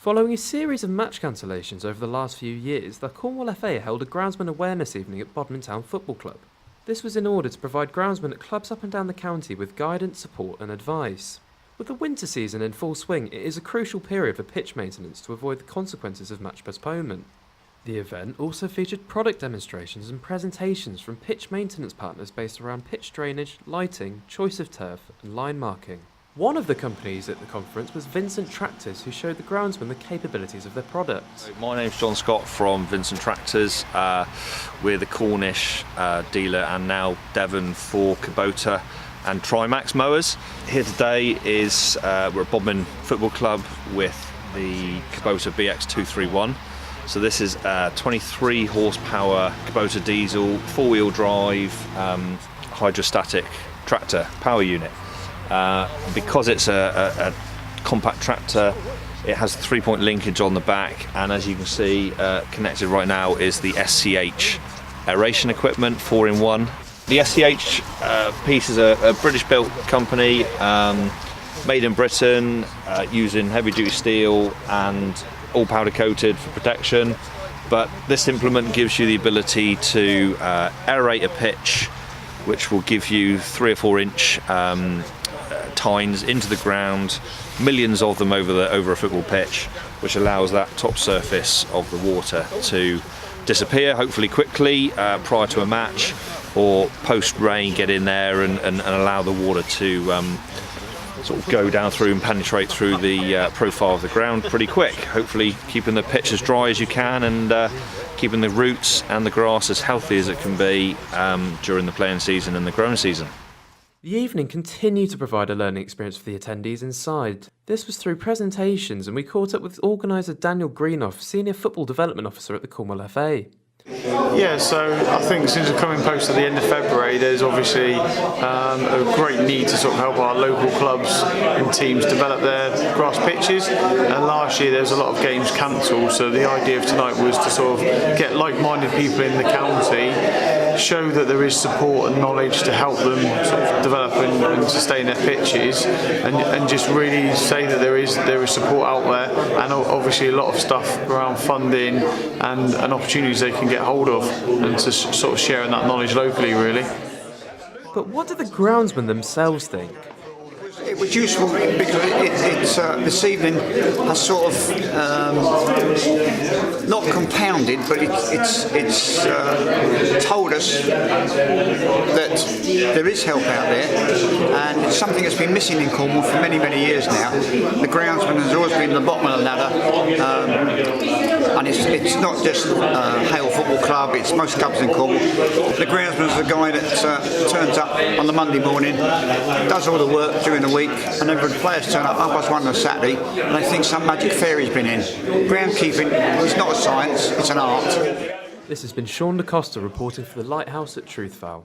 Following a series of match cancellations over the last few years, the Cornwall FA held a Groundsman awareness evening at Bodmin Town Football Club. This was in order to provide groundsmen at clubs up and down the county with guidance, support and advice. With the winter season in full swing, it is a crucial period for pitch maintenance to avoid the consequences of match postponement. The event also featured product demonstrations and presentations from pitch maintenance partners based around pitch drainage, lighting, choice of turf and line marking. One of the companies at the conference was Vincent Tractors, who showed the groundsmen the capabilities of their product. My name's John Scott from Vincent Tractors. We're the Cornish dealer and now Devon for Kubota and Trimax mowers. Here today is we're at Bodmin Football Club with the Kubota BX231. So this is a 23 horsepower Kubota diesel, four-wheel drive, hydrostatic tractor power unit. Because it's a compact tractor, it has a 3-point linkage on the back, and as you can see, connected right now is the SCH aeration equipment 4-in-1. The SCH piece is a British-built company, made in Britain, using heavy-duty steel and all powder coated for protection. But this implement gives you the ability to aerate a pitch, which will give you 3 or 4 inch tines into the ground, millions of them over a football pitch, which allows that top surface of the water to disappear, hopefully quickly, prior to a match, or post rain get in there and allow the water to sort of go down through and penetrate through the profile of the ground pretty quick, hopefully keeping the pitch as dry as you can and keeping the roots and the grass as healthy as it can be during the playing season and the growing season. The evening continued to provide a learning experience for the attendees inside. This was through presentations, and we caught up with organiser Daniel Greenoff, Senior Football Development Officer at the Cornwall FA. Yeah, so I think since we're coming close to the end of February, there's obviously a great need to sort of help our local clubs and teams develop their grass pitches. And last year there was a lot of games cancelled, so the idea of tonight was to sort of get like-minded people in the county, show that there is support and knowledge to help them sort of develop and sustain their pitches, and just really say that there is support out there, and obviously a lot of stuff around funding and opportunities they can get hold of, and to sort of sharing that knowledge locally, really. But what do the groundsmen themselves think? It was useful because it's this evening has sort of not compounded, but it's told us that there is help out there, and it's something that's been missing in Cornwall for many, many years now. The groundsman has always been the bottom of the ladder, and it's not just Hale Football Club, it's most clubs in Cornwall. The groundsman is the guy that turns up on the Monday morning, does all the work during the week, and then the players turn up 1:30 on a Saturday and they think some magic fairy's been in. Groundkeeping is not a science, it's an art. This has been Sean DaCosta reporting for the Lighthouse at Truthfowl.